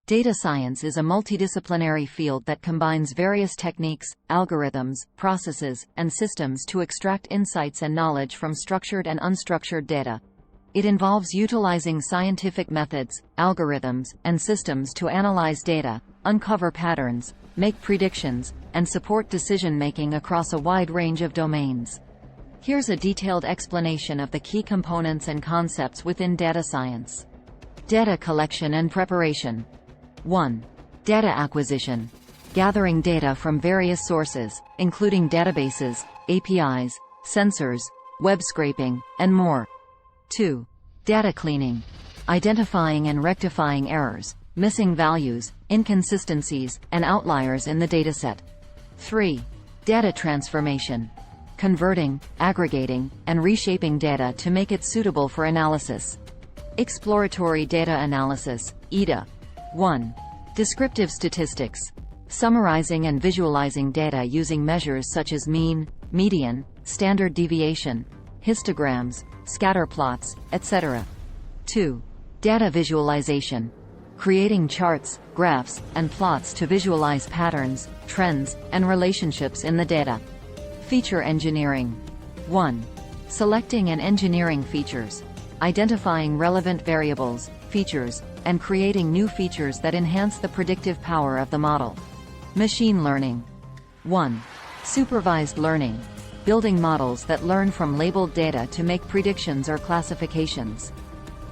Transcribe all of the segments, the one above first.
Data science is a multidisciplinary field that combines various techniques, algorithms, processes, and systems to extract insights and knowledge from structured and unstructured data. It involves utilizing scientific methods, algorithms, and systems to analyze data, uncover patterns, make predictions, and support decision-making across a wide range of domains. Here's a detailed explanation of the key components and concepts within data science. Data collection and preparation. 1. Data acquisition. Gathering data from various sources, including databases, APIs, sensors, web scraping, and more. 2. Data cleaning. Identifying and rectifying errors, missing values, inconsistencies, and outliers in the dataset. 3. Data transformation. Converting, aggregating, and reshaping data to make it suitable for analysis. Exploratory data analysis, EDA. 1. Descriptive statistics. Summarizing and visualizing data using measures such as mean, median, standard deviation, histograms, scatter plots, etc. 2. Data visualization. Creating charts, graphs, and plots to visualize patterns, trends, and relationships in the data. Feature engineering. 1. Selecting and engineering features. Identifying relevant variables, features, and creating new features that enhance the predictive power of the model. Machine learning. 1. Supervised learning. Building models that learn from labeled data to make predictions or classifications.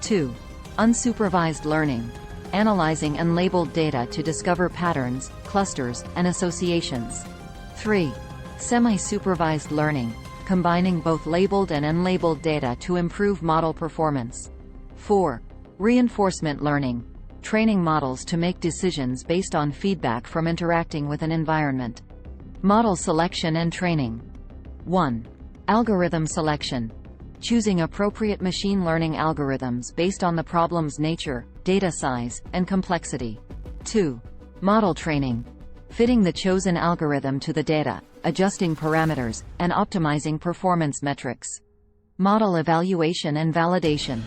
2. Unsupervised learning. Analyzing unlabeled data to discover patterns, clusters, and associations. 3. Semi-supervised learning. Combining both labeled and unlabeled data to improve model performance. 4. Reinforcement learning. Training models to make decisions based on feedback from interacting with an environment. Model selection and training. 1. Algorithm selection. Choosing appropriate machine learning algorithms based on the problem's nature, data size, and complexity. 2. Model training. Fitting the chosen algorithm to the data, adjusting parameters, and optimizing performance metrics. Model evaluation and validation.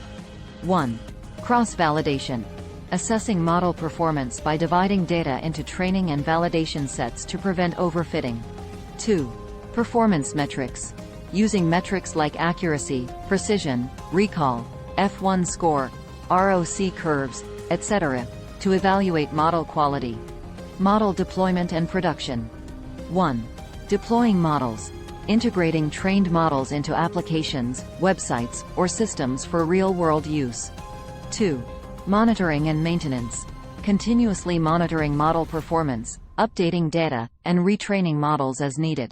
1. Cross-validation. Assessing model performance by dividing data into training and validation sets to prevent overfitting. 2. Performance metrics. Using metrics like accuracy, precision, recall, F1 score, ROC curves, etc., to evaluate model quality. Model deployment and production. 1. Deploying models. Integrating trained models into applications, websites, or systems for real-world use. 2. Monitoring and maintenance. Continuously monitoring model performance, updating data, and retraining models as needed.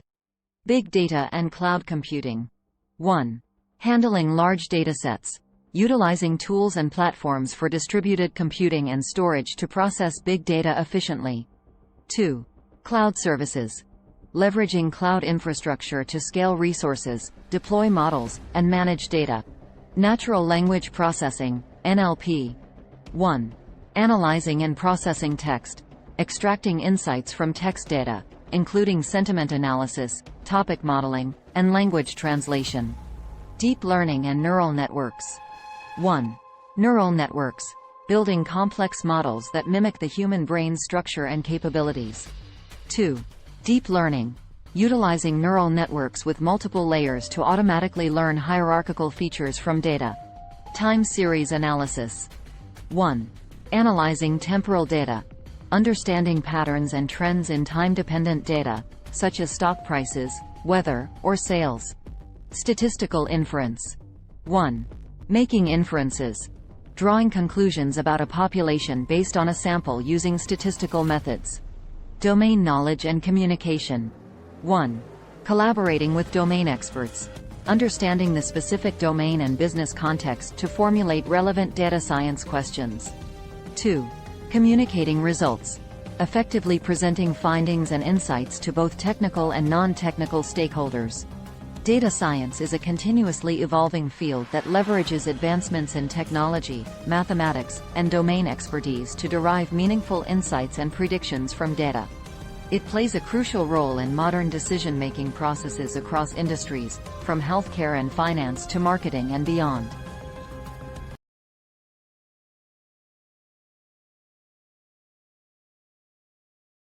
Big data and cloud computing. 1. Handling large datasets. Utilizing tools and platforms for distributed computing and storage to process big data efficiently. 2. Cloud services. Leveraging cloud infrastructure to scale resources, deploy models, and manage data. Natural language processing, NLP. 1. Analyzing and processing text. Extracting insights from text data, including sentiment analysis, topic modeling, and language translation. Deep learning and neural networks. 1. Neural networks. Building complex models that mimic the human brain's structure and capabilities. 2. Deep learning. Utilizing neural networks with multiple layers to automatically learn hierarchical features from data. Time series analysis. 1. Analyzing temporal data. Understanding patterns and trends in time-dependent data, such as stock prices, weather, or sales. Statistical inference. 1. Making inferences. Drawing conclusions about a population based on a sample using statistical methods. Domain knowledge and communication. 1. Collaborating with domain experts. Understanding the specific domain and business context to formulate relevant data science questions. 2. Communicating results. Effectively presenting findings and insights to both technical and non-technical stakeholders. Data science is a continuously evolving field that leverages advancements in technology, mathematics, and domain expertise to derive meaningful insights and predictions from data. It plays a crucial role in modern decision-making processes across industries, from healthcare and finance to marketing and beyond.